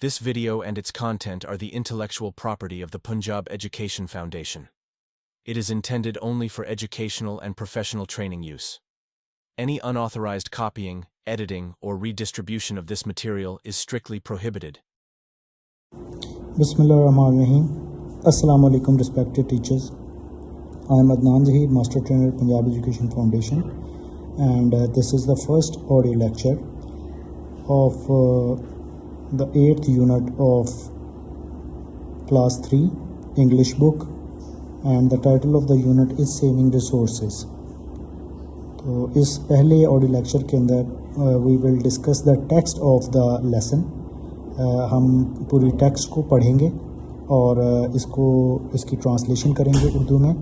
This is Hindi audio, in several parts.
This video and its content are the intellectual property of the Punjab Education Foundation. It is intended only for educational and professional training use. Any unauthorized copying, editing, or redistribution of this material is strictly prohibited. Bismillahirrahmanirrahim. Assalamu alaikum respected teachers. I am Adnan Zahid, Master Trainer at Punjab Education Foundation, and this is the first audio lecture of the 8th unit of class 3 English book, and the title of the unit is Saving Resources. तो इस पहले ऑडियो लेक्चर के अंदर we will discuss the text of the lesson. हम पूरी टेक्स्ट को पढ़ेंगे और इसकी ट्रांसलेशन करेंगे उर्दू में,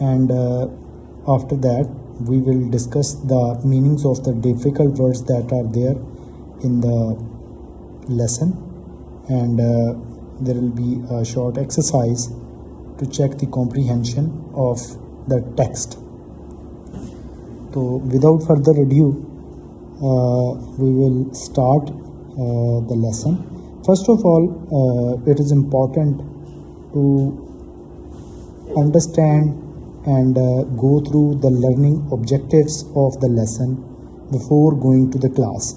and after that we will discuss the meanings of the difficult words that are there in the lesson, and there will be a short exercise to check the comprehension of the text. So without further ado, we will start the lesson. First of all, it is important to understand and go through the learning objectives of the lesson before going to the class.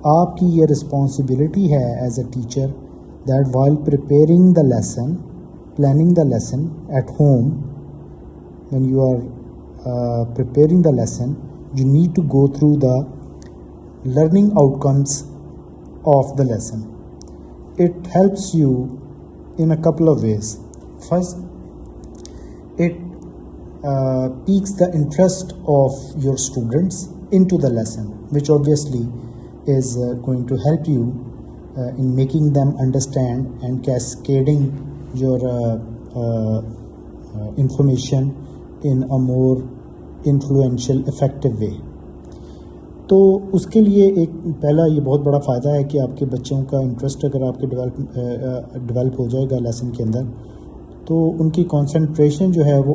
आपकी ये responsibility है as a teacher that while preparing the lesson, planning the lesson at home, when you are preparing the lesson, you need to go through the learning outcomes of the lesson. It helps you in a couple of ways. First, it piques the interest of your students into the lesson, which obviously is going to help you in making them understand and cascading your information in a more influential effective way. तो उसके लिए एक पहला ये बहुत बड़ा फ़ायदा है कि आपके बच्चों का इंटरेस्ट अगर आपके डेवलप हो जाएगा लेसन के अंदर, तो उनकी कंसंट्रेशन जो है वो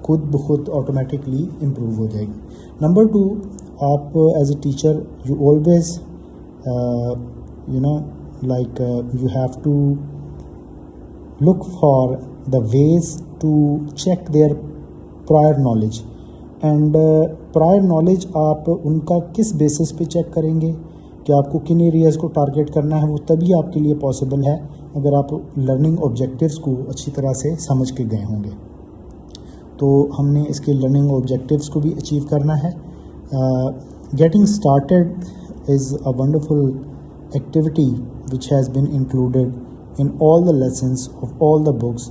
खुद ब खुद ऑटोमेटिकली इम्प्रूव हो जाएगी. नंबर 2, आप as a teacher you always you have to look for the ways to check their prior knowledge. And prior knowledge आप उनका किस बेसिस पे चेक करेंगे कि आपको किन एरियाज़ को टारगेट करना है, वो तभी आपके लिए पॉसिबल है अगर आप लर्निंग ऑब्जेक्टिव्स को अच्छी तरह से समझ के गए होंगे. तो हमने इसके लर्निंग ऑब्जेक्टिव्स को भी अचीव करना है. Getting started is a wonderful activity which has been included in all the lessons of all the books.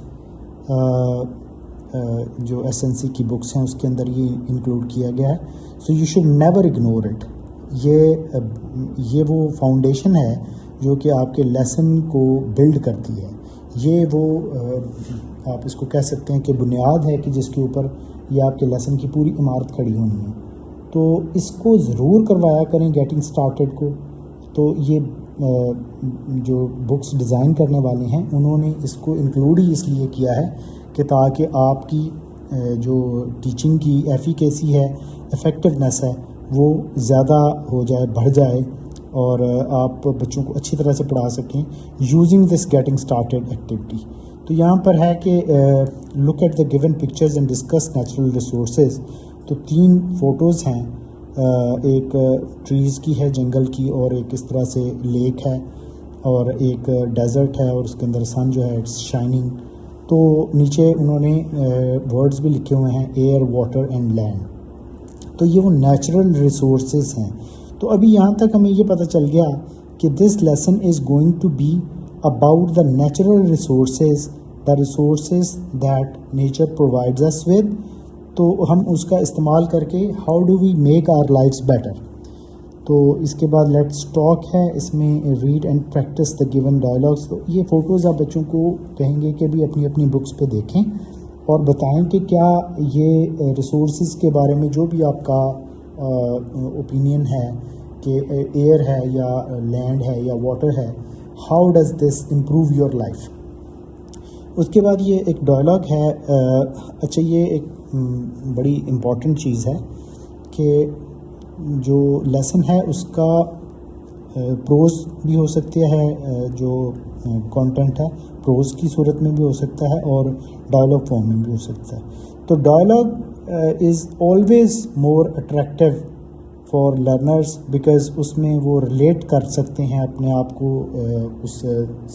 जो एसएनसी की बुक्स हैं उसके अंदर ये इंक्लूड किया गया है. So you should never ignore it. ये वो फाउंडेशन है जो कि आपके लेसन को बिल्ड करती है. ये वो आप इसको कह सकते हैं कि बुनियाद है कि जिसके ऊपर ये आपके लेसन की पूरी इमारत खड़ी होनी है. तो इसको ज़रूर करवाया करें गेटिंग स्टार्टेड को. तो ये जो बुक्स डिज़ाइन करने वाले हैं उन्होंने इसको इंक्लूड ही इसलिए किया है कि ताकि आपकी जो टीचिंग की एफिकेसी है, इफ़ेक्टिवनेस है, वो ज़्यादा हो जाए, बढ़ जाए, और आप बच्चों को अच्छी तरह से पढ़ा सकें using this getting started activity. तो यहाँ पर है कि look at the given pictures and discuss natural resources. तो 3 फ़ोटोज़ हैं, एक ट्रीज़ की है, जंगल की, और एक इस तरह से लेक है, और एक डेजर्ट है और उसके अंदर सन जो है इट्स शाइनिंग. तो नीचे उन्होंने वर्ड्स भी लिखे हुए हैं, एयर, वाटर एंड लैंड. तो ये वो नेचुरल रिसोर्सेज हैं. तो अभी यहाँ तक हमें ये पता चल गया कि this lesson is going to be about the natural resources, the resources that nature provides us with. तो हम उसका इस्तेमाल करके how do we make our lifes better. तो इसके बाद लेट्स टॉक है, इसमें read and practice the given dialogues. तो ये फ़ोटोज़ आप बच्चों को कहेंगे कि भी अपनी अपनी बुक्स पे देखें और बताएं कि क्या ये रिसोर्सेज के बारे में जो भी आपका ओपिनियन है कि एयर है या लैंड है या वाटर है, how does this improve your life. उसके बाद ये एक डायलॉग है. अच्छा, ये एक बड़ी इम्पॉर्टेंट चीज़ है कि जो लेसन है उसका प्रोज भी हो सकती है, जो कंटेंट है प्रोज की सूरत में भी हो सकता है और डायलॉग फॉर्म में भी हो सकता है। तो dialogue is always more attractive for learners because उसमें वो रिलेट कर सकते हैं अपने आप को उस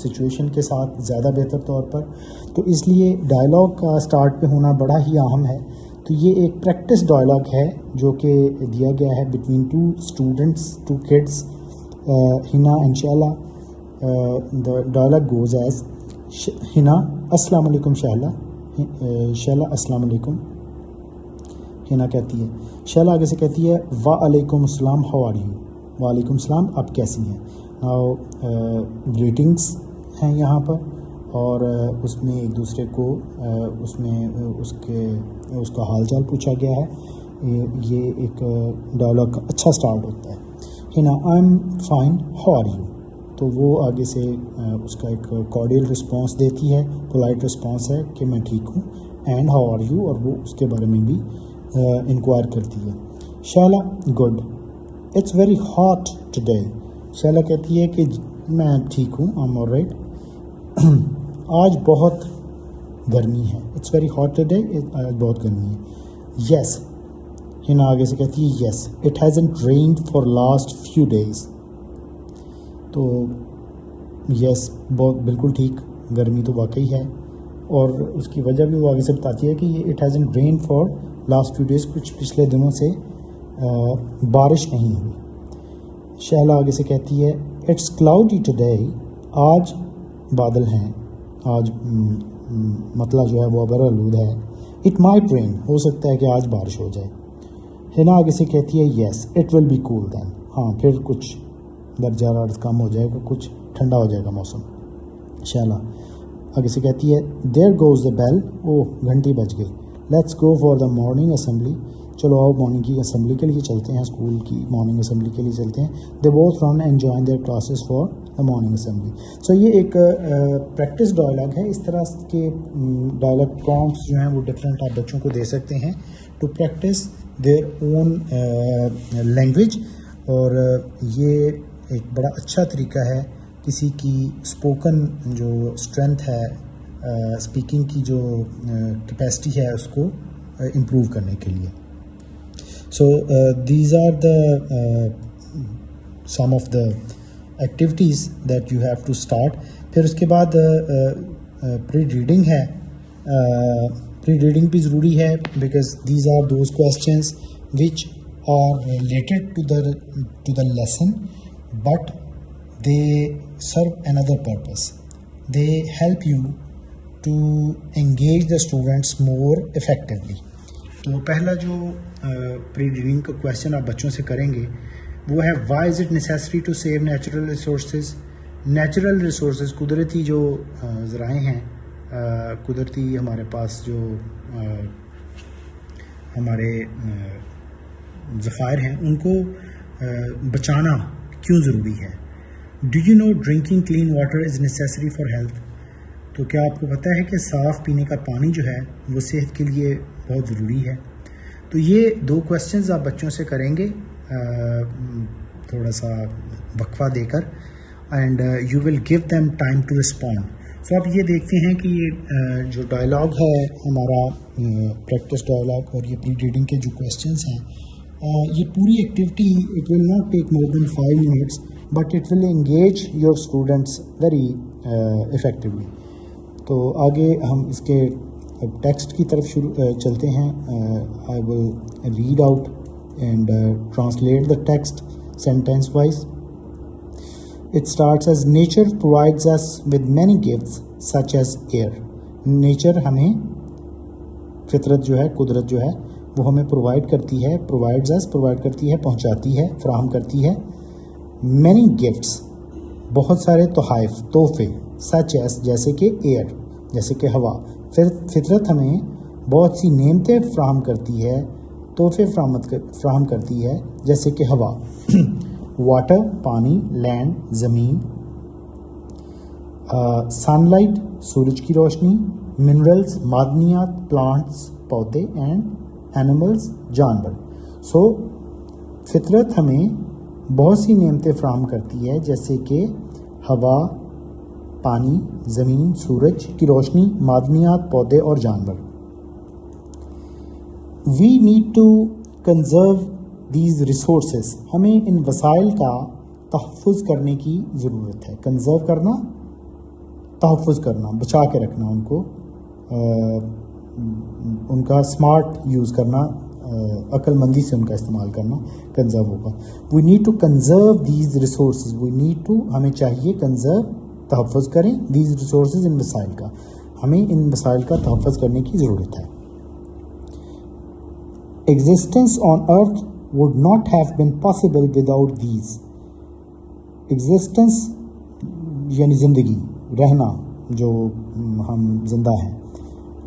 सिचुएशन के साथ ज़्यादा बेहतर तौर पर। तो इसलिए डायलॉग का स्टार्ट पे होना बड़ा ही अहम है। तो ये एक प्रैक्टिस डायलॉग है जो कि दिया गया है between two students, two kids, Hina and Shaila. The dialogue goes as Hina अस्सलाम वालेकुम शैला, शैला अस्सलाम वालेकुम। हिना कहती है, शैला आगे से कहती है वालेकुम अस्सलाम, हाउ आर यू, वालेकुम सलाम, आप कैसी हैं। नाउ ग्रीटिंग्स हैं यहाँ पर और उसमें एक दूसरे को उसमें उसका हालचाल पूछा गया है। ये एक डायलॉग का अच्छा स्टार्ट होता है। Hina I am fine, how are you. तो वो आगे से उसका एक कॉर्डियल रिस्पांस देती है, पोलाइट रिस्पांस है कि मैं ठीक हूँ, एंड हाउ आर यू, और वो उसके बारे में भी इंक्वायर करती है। Shaila good, it's very hot today. Shaila कहती है कि मैं ठीक हूँ, आई एम ऑलराइट। आज बहुत गर्मी है, इट्स वेरी हॉट टुडे, आज बहुत गर्मी है। यस, हिना आगे से कहती है yes it hasn't rained for last few days. तो यस, बहुत बिल्कुल ठीक, गर्मी तो वाकई है और उसकी वजह भी वो आगे से बताती है कि it hasn't rain for last few days, कुछ पिछले दिनों से बारिश नहीं हुई। शैला आगे से कहती है इट्स क्लाउडी टुडे, आज बादल हैं, आज मतला जो है वो अबरआलूद है। इट माइट रेन, हो सकता है कि आज बारिश हो जाए। हिना आगे से कहती है yes it will be cool then, हाँ फिर कुछ दर्जा हरारत कम हो जाएगा, कुछ ठंडा हो जाएगा मौसम। शैला आगे से कहती है देयर गोज़ द बेल, ओह घंटी बज गई। Let's go for the morning assembly, चलो आओ मॉर्निंग की असेंबली के लिए चलते हैं, स्कूल की मॉर्निंग असेंबली के लिए चलते हैं। They both run and join their classes for the morning assembly. So ये एक प्रैक्टिस डायलॉग है। इस तरह के डायलॉग प्रॉम्प्ट्स जो हैं वो डिफरेंट आप बच्चों को दे सकते हैं to practice their own language. और ये एक बड़ा अच्छा तरीका है किसी की स्पोकन जो स्ट्रेंथ है, स्पीकिंग की जो कैपेसिटी है उसको इम्प्रूव करने के लिए। So these are the some of the activities that you have to start. फिर उसके बाद प्री रीडिंग है। प्री रीडिंग भी ज़रूरी है because these are those questions which are related to the lesson but they serve another purpose. They help you to engage the students more effectively. तो पहला जो प्री रीडिंग का क्वेश्चन आप बच्चों से करेंगे वो है why is it necessary to save natural resources? Natural resources, कुदरती जो ज़राए हैं, कुदरती हमारे पास जो हमारे ज़खायर हैं उनको बचाना क्यों ज़रूरी है। Do you know drinking clean water is necessary for health. तो क्या आपको पता है कि साफ़ पीने का पानी जो है वो सेहत के लिए बहुत ज़रूरी है। तो ये दो क्वेश्चंस आप बच्चों से करेंगे थोड़ा सा वक्फा देकर, and you will give them time to respond. So आप ये देखते हैं कि ये जो डायलॉग है हमारा प्रैक्टिस डायलॉग और ये प्री रीडिंग के जो क्वेश्चंस हैं, ये पूरी activity it will not take more than 5 minutes but it will engage your students very effectively. तो आगे हम इसके टेक्स्ट की तरफ चलते हैं। I will read out and translate the text sentence wise. It starts as nature provides us with many gifts such as air. Nature हमें, फितरत जो है, कुदरत जो है वो हमें प्रोवाइड करती है, प्रोवाइड्स अस प्रोवाइड करती है, पहुंचाती है, फराहम करती है। मैनी गिफ्ट्स, बहुत सारे तोहफ़े, तोहफे, सच एस जैसे कि एयर, जैसे कि हवा। फिर फितरत हमें बहुत सी नेमतें फ्राहम करती है, तोहफे फ्राहम करती है जैसे कि हवा, वाटर पानी, लैंड ज़मीन, सनलाइट सूरज की रोशनी, मिनरल्स मादनियात, प्लांट्स पौधे, एंड एनिमल्स जानवर। सो फितरत हमें बहुत सी नेमतें फ्राहम करती है, जैसे कि हवा, पानी, ज़मीन, सूरज की रोशनी, मादनियात, पौधे और जानवर। We need to conserve these resources. हमें इन वसाइल का तहफ़्फ़ुज़ करने की ज़रूरत है। कंजर्व करना, तहफ़्फ़ुज़ करना, बचा के रखना उनको, उनका स्मार्ट यूज़ करना, अक्लमंदी से उनका इस्तेमाल करना कंजर्व होगा। We need to conserve these resources. We need to, हमें चाहिए कंजर्व, तहफ़्फ़ुज़ करें, दीज रिसोर्सेज, इन वसाइल का। हमें इन वसाइल का तहफ़्फ़ुज़ करने की ज़रूरत है। Existence on earth would not have been possible without these. Existence यानी ज़िंदगी, रहना, जो हम जिंदा हैं,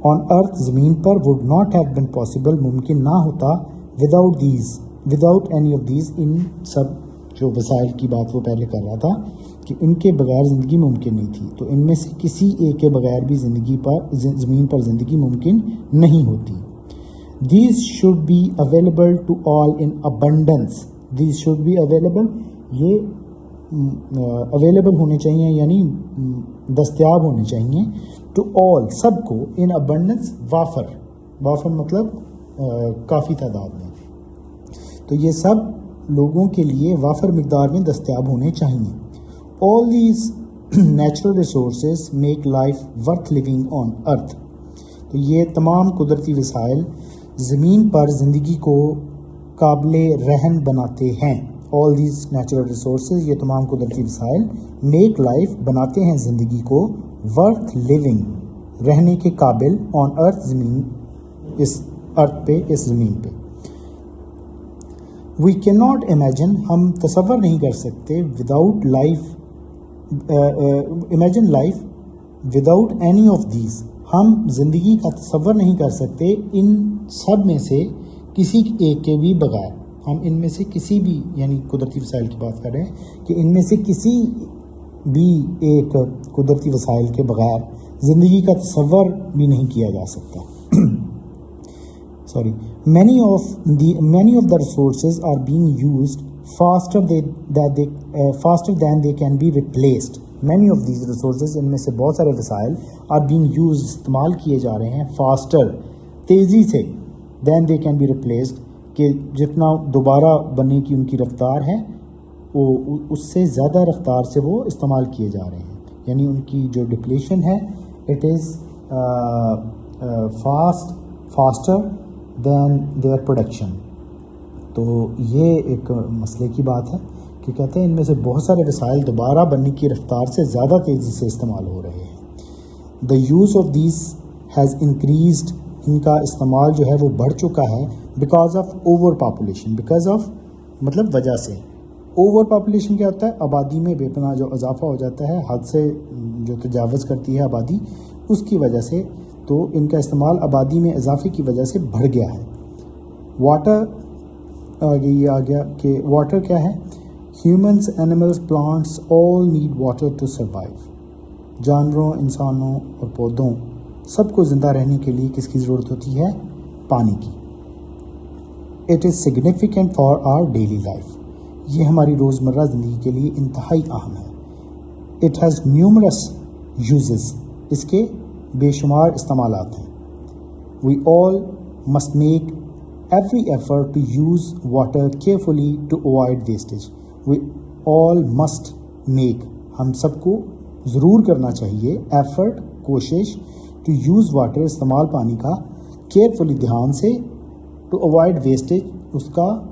ऑन अर्थ, ज़मीन पर, would not have been possible, मुमकिन ना होता, without these, without any of these, इन सब जो वसाइल की बात वो पहले कर रहा था कि इनके बगैर ज़िंदगी मुमकिन नहीं थी। तो इनमें से किसी एक के बगैर भी ज़िंदगी पर, ज़मीन पर ज़िंदगी मुमकिन नहीं होती। These should be available to all in abundance. These should be available, ये अवेलेबल होने चाहिए यानी दस्तयाब होने चाहिए, टू ऑल, सबको, इन अबंडेंस, वाफर, वाफर मतलब काफ़ी तादाद में। तो ये सब लोगों के लिए वाफर मिकदार में दस्तयाब होने चाहिए। All these natural resources make life worth living on earth. तो ये तमाम कुदरती वसाइल ज़मीन पर ज़िंदगी को काबिले रहन बनाते हैं। ऑल दीज नेचुरल रिसोर्सेज, ये तमाम कुदरती वसाइल, मेक लाइफ, बनाते हैं ज़िंदगी को, वर्थ लिविंग, रहने के काबिल, ऑन अर्थ, ज़मीन, इस अर्थ पे, इस ज़मीन पे। वी कैन नॉट इमेजिन, हम तसव्वुर नहीं कर सकते, without life, imagine life without any of these, हम ज़िंदगी का तसव्वुर नहीं कर सकते इन सब में से किसी एक के भी बगैर। हम इनमें से किसी भी, यानी कुदरती वसाइल की बात कर रहे हैं कि इनमें से किसी भी एक कुदरती वसाइल के बगैर ज़िंदगी का तसव्वुर भी नहीं किया जा सकता। Sorry, many of the resources are being used faster than they can be replaced. Many of these resources, इनमें से बहुत सारे वसाइल, are being used, इस्तेमाल किए जा रहे हैं, faster, तेज़ी से, than they can be replaced, कि जितना दोबारा बनने की उनकी रफ्तार है वो उससे ज़्यादा रफ्तार से वो इस्तेमाल किए जा रहे हैं। यानी उनकी जो डिप्लेशन है, it is faster than their production. तो ये एक मसले की बात है कि कहते हैं इनमें से बहुत सारे वसाइल दोबारा बनने की रफ्तार से ज़्यादा तेज़ी से इस्तेमाल हो रहे हैं। The use of these has increased, इनका इस्तेमाल जो है वो बढ़ चुका है, because of over population, because of मतलब वजह से। ओवर पॉपुलेशन क्या होता है? आबादी में बेपनाह जो इजाफा हो जाता है, हद से जो तजावज़ करती है आबादी, उसकी वजह से तो इनका इस्तेमाल आबादी में इजाफे की वजह से बढ़ गया है। वाटर आगे ये आ गया कि वाटर क्या है? Humans, animals, plants all need water to survive. जानवरों, इंसानों और पौधों सबको ज़िंदा रहने के लिए किसकी ज़रूरत होती है? पानी की। It is significant for our daily life, ये हमारी रोज़मर्रा ज़िंदगी के लिए इंतहाई अहम है। इट हैज़ न्यूमरस यूजेस, इसके बेशुमार इस्तेमालात हैं। We all must make every effort to use water carefully to avoid wastage. We all must make, हम सबको ज़रूर करना चाहिए, एफर्ट, कोशिश, टू यूज़ वाटर, इस्तेमाल पानी का, केयरफुली, ध्यान से, टू अवॉइड वेस्टेज, उसका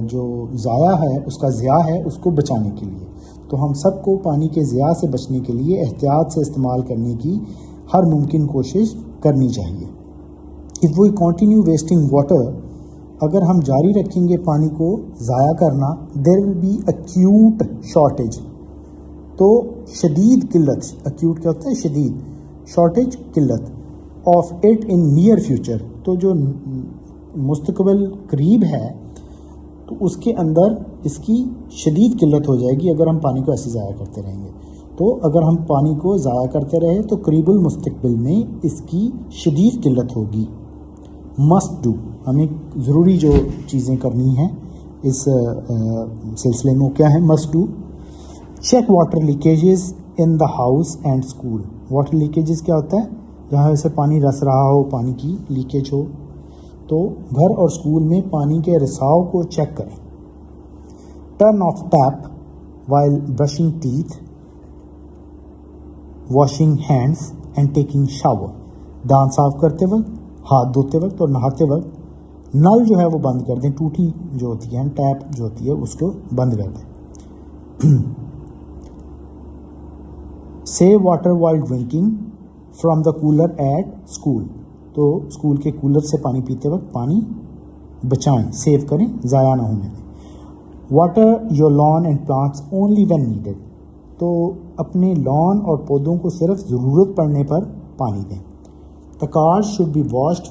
जो ज़ाया है, उसका ज़िया है, उसको बचाने के लिए। तो हम सबको पानी के ज़िया से बचने के लिए एहतियात से इस्तेमाल करने की हर मुमकिन कोशिश करनी चाहिए। If we continue wasting water, अगर हम जारी रखेंगे पानी को ज़ाया करना, there will be acute shortage, तो शदीद किल्लत, एक्यूट क्या होता है? शदीद, शॉर्टेज, किल्लत, of it in near future, तो जो मुस्तकबिल करीब है तो उसके अंदर इसकी शदीद किल्लत हो जाएगी अगर हम पानी को ऐसे ज़ाया करते रहेंगे। तो अगर हम पानी को ज़ाया करते रहे तो करीबुल मुस्तकबिल में इसकी शदीद किल्लत होगी। मस्ट डू, हमें ज़रूरी जो चीज़ें करनी हैं इस सिलसिले में क्या है must do, check water leakages in the house and school. Water leakages क्या होता है, जहाँ से पानी रस रहा हो, पानी की लीकेज हो, तो घर और स्कूल में पानी के रिसाव को चेक करें। Turn off tap while brushing teeth, washing hands and taking shower। दांत साफ करते वक्त, हाथ धोते वक्त और नहाते वक्त नल जो है वो बंद कर दें, टूटी जो होती है, टैप जो होती है उसको बंद कर दें। Save water while drinking from the cooler at school। तो स्कूल के कूलर से पानी पीते वक्त पानी बचाएं, सेव करें, ज़ाया ना होने दें। Water your lawn and plants only when needed. तो अपने लॉन और पौधों को सिर्फ ज़रूरत पड़ने पर पानी दें। The cars should be washed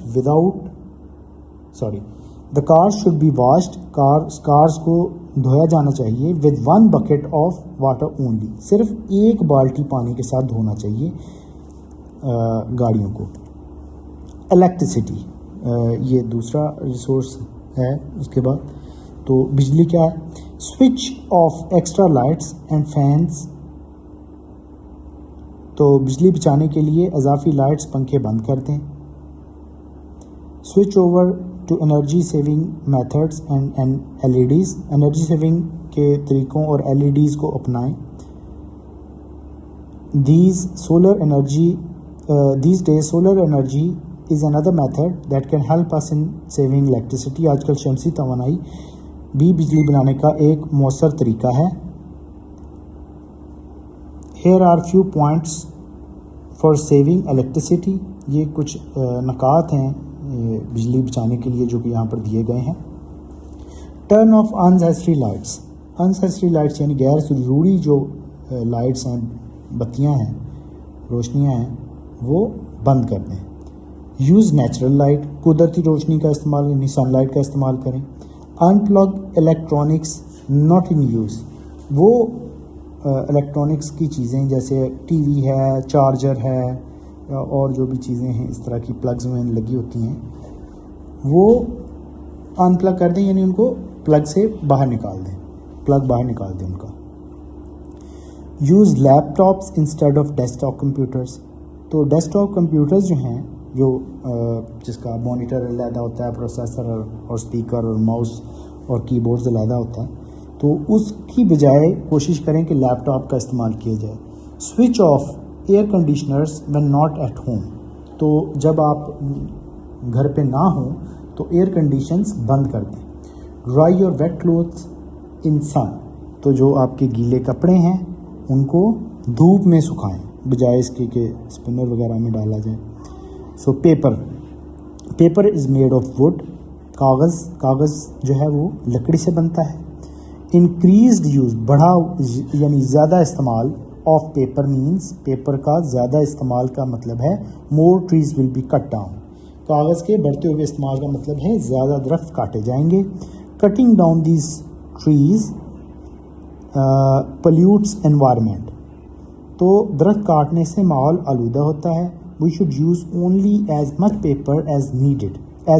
the cars should be washed, cars को धोया जाना चाहिए with 1 bucket of water only. सिर्फ एक बाल्टी पानी के साथ धोना चाहिए गाड़ियों को। इलेक्ट्रिसिटी ये दूसरा रिसोर्स है। उसके बाद तो बिजली क्या है, switch off extra lights and fans. तो बिजली बचाने के लिए इजाफी लाइट्स, पंखे बंद कर दें। Switch over to energy saving methods and LEDs. Energy saving के तरीकों और एलईडीज को अपनाएं। these days solar energy is another method that can help us in saving electricity। आजकल शमसी तवानाई भी बिजली बनाने का एक मौसर तरीका है। Here are few points for saving electricity। ये कुछ नकात हैं बिजली बचाने के लिए जो कि यहाँ पर दिए गए हैं। Turn off unnecessary lights. Unnecessary lights यानी गैर ज़रूरी जो लाइट्स हैं, बत्तियाँ हैं, रोशनियाँ हैं, वो बंद कर दें। Use natural light. कुदरती रोशनी का इस्तेमाल यानी सनलाइट का इस्तेमाल करें। Unplug electronics not in use. वो इलेक्ट्रॉनिक्स की चीज़ें जैसे टीवी है, चार्जर है और जो भी चीज़ें हैं इस तरह की प्लग्स में लगी होती हैं, वो अनप्लग कर दें यानी उनको प्लग से बाहर निकाल दें, प्लग बाहर निकाल दें उनका। Use laptops instead of desktop computers. तो डेस्कटॉप कंप्यूटर्स जो हैं, जो जिसका मॉनिटर अलहदा होता है, प्रोसेसर और स्पीकर और माउस और कीबोर्ड अलहदा होता है, तो उसकी बजाय कोशिश करें कि लैपटॉप का इस्तेमाल किया जाए। Switch off air conditioners when not at home. तो जब आप घर पे ना हो तो एयर कंडीशंस बंद कर दें। Dry your wet clothes in sun. तो जो आपके गीले कपड़े हैं उनको धूप में सुखाएं बजाय इसके कि स्पिनर वगैरह में डाला जाए। So paper is made of would. कागज़ जो है वो लकड़ी से बनता है। इंक्रीज्ड यूज़, बढ़ा यानी ज़्यादा इस्तेमाल ऑफ पेपर मीन्स, पेपर का ज़्यादा इस्तेमाल का मतलब है more trees will be cut down. कागज़ के बढ़ते हुए इस्तेमाल का मतलब है ज़्यादा दरख्त काटे जाएंगे। Cutting down these trees pollutes environment. तो दरख्त काटने से माहौल आलूदा होता है। We should use only as much paper as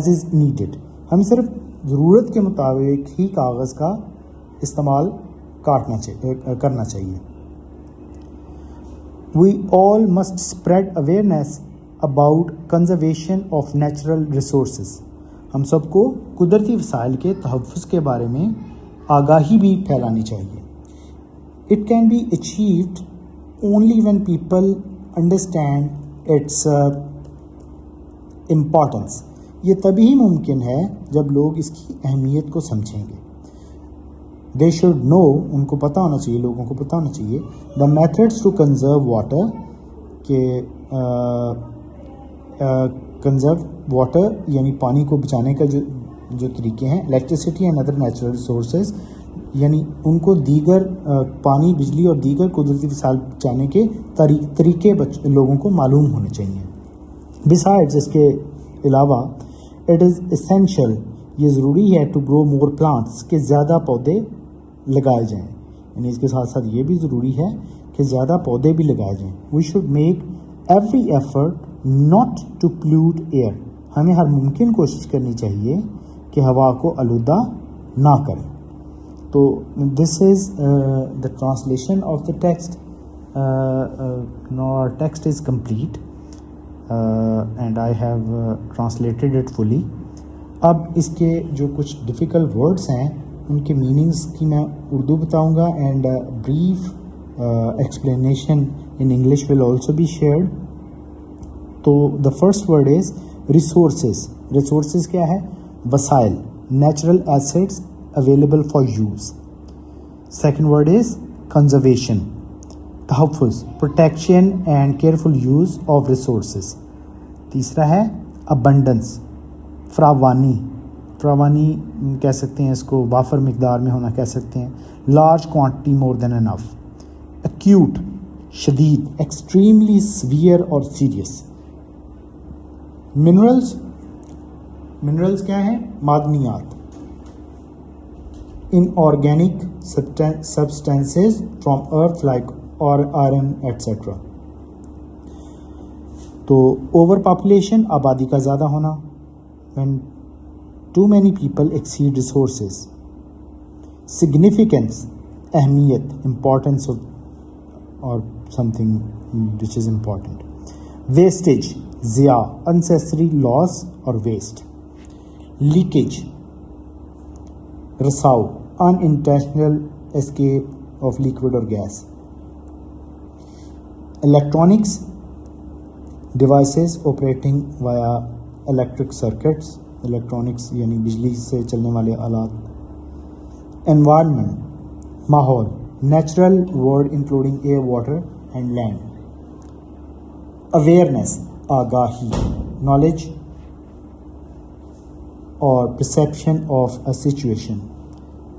is needed. हमें सिर्फ ज़रूरत के मुताबिक ही कागज़ का इस्तेमाल करना चाहिए। We all must spread awareness about conservation of natural resources. हम सबको कुदरती वसाइल के तहफ़्फ़ुज़ के बारे में आगाही भी फैलानी चाहिए। It can be achieved only when people understand it's importance. ये तभी मुमकिन है जब लोग इसकी अहमियत को समझेंगे। दे शुड नो, उनको पता होना चाहिए, लोगों को पता होना चाहिए the methods to conserve water, के कंजर्व वाटर यानी पानी को बचाने का जो तरीके हैं। Electricity and other natural resources यानी उनको दीगर पानी, बिजली और दीगर कुदरती वसाइल बचाने के तरीके लोगों को मालूम होने चाहिए। बिसाइड्स, इसके अलावा इट इज़ एसेंशियल, ये ज़रूरी है टू ग्रो मोर प्लांट्स, के ज़्यादा पौधे लगाए जाएं। यानी इसके साथ साथ ये भी ज़रूरी है कि ज़्यादा पौधे भी लगाए जाएं। We should make every effort not to pollute air. हमें हर मुमकिन कोशिश करनी चाहिए कि हवा को आलूदा ना करें। तो this is the translation of the text. Our text is complete and I have translated it fully. अब इसके जो कुछ डिफ़िकल्ट वर्ड्स हैं उनके मीनिंग्स की मैं उर्दू बताऊंगा and brief explanation in English will also be shared. तो the first word is resources. Resources क्या है? वसाइल, natural assets available for use. Second word is conservation, तहफ़्फ़ुज़, protection and careful use of resources. तीसरा है अबंडेंस, फ्रावानी. फ्रावानी कह सकते हैं इसको, वाफर मिकदार में होना कह सकते हैं. Large quantity, more than enough. Acute, शदीद, एक्सट्रीमली सीवियर और सीरियस. मिनरल्स, मिनरल्स क्या है? मादनियात. Inorganic substances from earth like और आयरन एट्सेट्रा. तो ओवर पॉपुलेशन, आबादी का ज़्यादा होना. When too many people exceed resources. Significance, अहमियत, इम्पॉर्टेंस ऑफ और something which is important. Wastage, ज़िया, अनसेसरी लॉस और वेस्ट. लीकेज, रिसाव, अनइंटेंशनल एस्केप ऑफ लिक्विड और gas. Electronics, devices operating via electric circuits. Electronics यानी बिजली से चलने वाले आलात. एनवायरनमेंट, माहौल, natural world including air, water and land. Awareness, आगाही, नॉलेज और perception of a situation.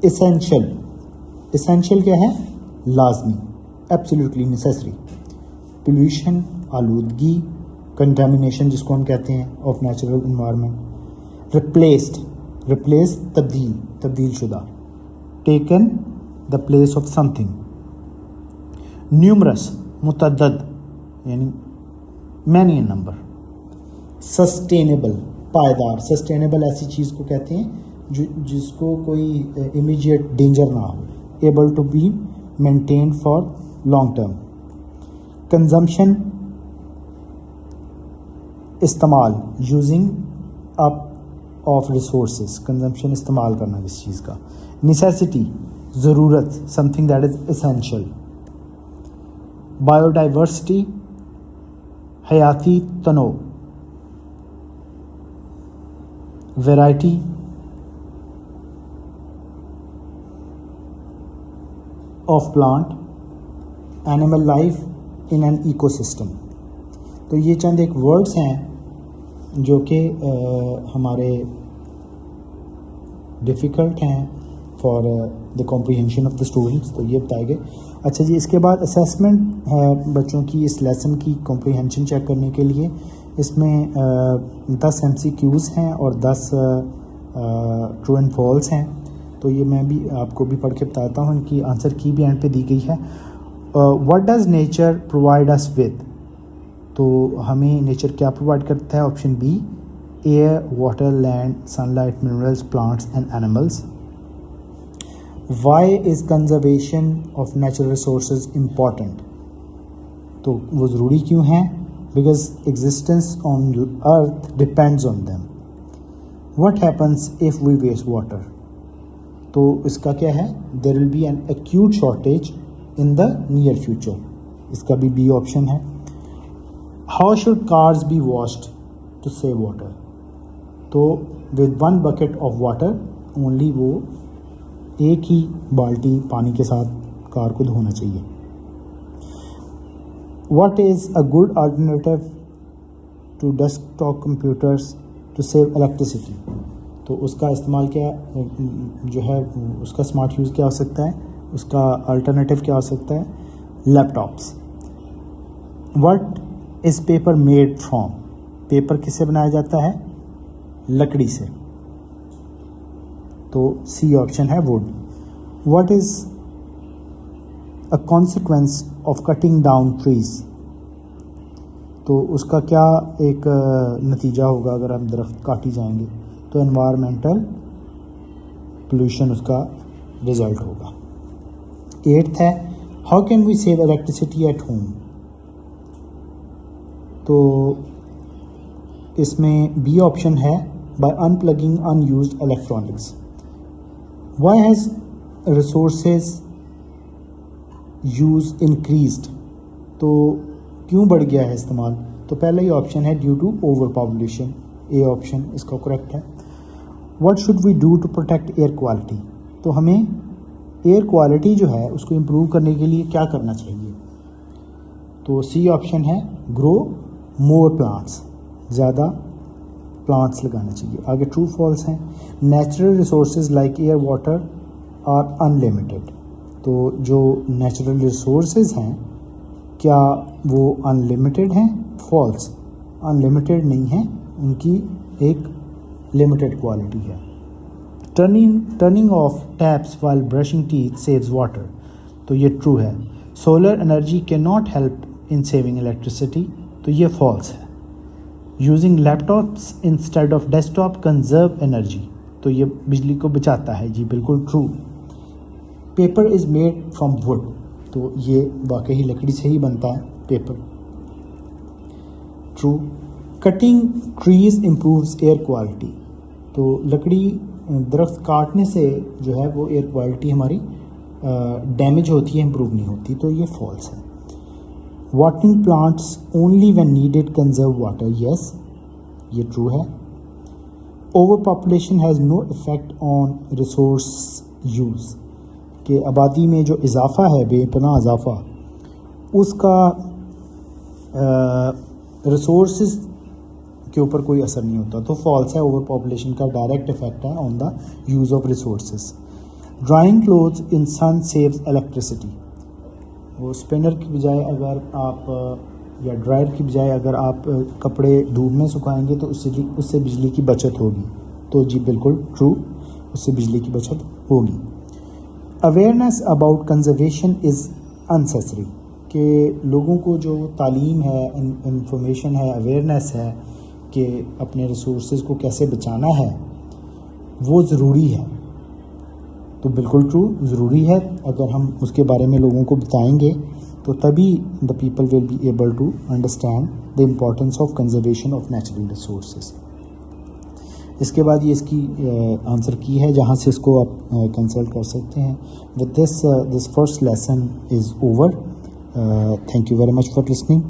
Essential, essential क्या है? लाजमी, एब्सोल्युटली नेसेसरी. पोल्यूशन, आलूदगी, कंटामिनेशन जिसको हम कहते हैं of natural environment. Replaced, replace, तब्दील, तब्दील शुदा. Taken, the place of something. Numerous, मुतअद्दद यानी मैनी इन नंबर. सस्टेनेबल, पायदार. सस्टेनेबल ऐसी चीज़ को कहते हैं जिसको कोई इमीडिएट डेंजर ना हो. Able to be maintained for long term. Consumption, इस्तेमाल, using up of resources. Consumption, इस्तेमाल करना किसी चीज़ का. नेसेसिटी, ज़रूरत, something that is essential. Biodiversity, हयाती तनों. Variety, of plant, animal life in an ecosystem. तो ये चंद एक वर्ड्स हैं जो कि हमारे डिफ़िकल्ट हैं for the comprehension of the students. तो ये बताए गए. अच्छा जी, इसके बाद असेसमेंट है बच्चों की इस लेसन की कॉम्प्रिहेंशन चेक करने के लिए. इसमें 10 MCQs हैं और 10 ट्रू एंड फॉल्स हैं. तो ये मैं भी आपको भी पढ़ के बताता हूँ. इनकी आंसर की भी एंड पे दी गई है. What does nature provide us with. तो हमें नेचर क्या प्रोवाइड करता है? Option B, air, water, land, sunlight, minerals, plants and animals. Why is conservation of natural resources important. तो वो ज़रूरी क्यों हैं? Because existence on earth depends on them. What happens if we waste water. तो इसका क्या है? There will be an acute shortage in the near future. इसका भी बी ऑप्शन है. How should cars be washed to save water. तो with 1 bucket of water only, वो एक ही बाल्टी पानी के साथ कार को धोना चाहिए. What is a good alternative to desktop computers to save electricity. तो उसका इस्तेमाल क्या जो है, उसका स्मार्ट यूज़ क्या हो सकता है? उसका अल्टरनेटिव क्या हो सकता है? Laptops. What is paper made from. Paper किससे बनाया जाता है? लकड़ी से. तो सी ऑप्शन है would. What is a consequence of cutting down trees. तो उसका क्या एक नतीजा होगा अगर हम दरख्त काटी जाएंगे. तो एनवायरमेंटल पोल्यूशन उसका रिजल्ट होगा। 8th है, how can we save electricity at home. तो इसमें बी ऑप्शन है, by unplugging unused electronics. Why has resources use increased. तो क्यों बढ़ गया है इस्तेमाल। तो पहला ही ऑप्शन है due to over population, A option इसका करेक्ट है। What should we do to protect air quality. तो हमें एयर क्वालिटी जो है उसको इम्प्रूव करने के लिए क्या करना चाहिए। तो सी ऑप्शन है, ग्रो मोर प्लांट्स, ज़्यादा प्लांट्स लगाना चाहिए। आगे ट्रू फॉल्स हैं, natural resources like air water are unlimited. तो जो नेचुरल रिसोर्सेज हैं क्या वो अनलिमिटेड हैं। फॉल्स, अनलिमिटेड नहीं है, उनकी एक लिमिटेड क्वालिटी है। Turning of taps while brushing teeth saves water. तो ये ट्रू है। Solar energy can not help in saving electricity. तो ये फॉल्स है। Using laptops instead of desktop conserve energy. तो ये बिजली को बचाता है, जी बिल्कुल true. Paper is made from would. तो ये वाकई लकड़ी से ही बनता है paper, true. Cutting trees improves air quality. तो लकड़ी दरख्त काटने से जो है वो एयर क्वालिटी हमारी डैमेज होती है, इम्प्रूव नहीं होती। तो ये फॉल्स है। Watering plants only when needed conserve water. Yes, ये ट्रू है। Over population has no effect on resource use. कि आबादी में जो इजाफा है, बेपनाह इजाफा, उसका रिसोर्सेज के ऊपर कोई असर नहीं होता। तो फॉल्स है, ओवर पॉपुलेशन का डायरेक्ट इफेक्ट है on the use of resources. Drying clothes in sun saves electricity. वो स्पिनर की बजाय अगर आप या ड्रायर की बजाय अगर आप कपड़े धूप में सुखाएंगे तो उससे बिजली की बचत होगी। तो जी बिल्कुल ट्रू, उससे बिजली की बचत होगी। Awareness about conservation is unnecessary. कि लोगों को जो तालीम है, इंफॉर्मेशन है, अवेयरनेस है कि अपने रिसोर्सेज को कैसे बचाना है, वो ज़रूरी है। तो बिल्कुल ट्रू, ज़रूरी है। अगर हम उसके बारे में लोगों को बताएंगे तो तभी the people will be able to understand the importance of conservation of natural resources. इसके बाद ये इसकी आंसर की है, जहाँ से इसको आप कंसल्ट कर सकते हैं। With this first lesson is over. Thank you very much for listening.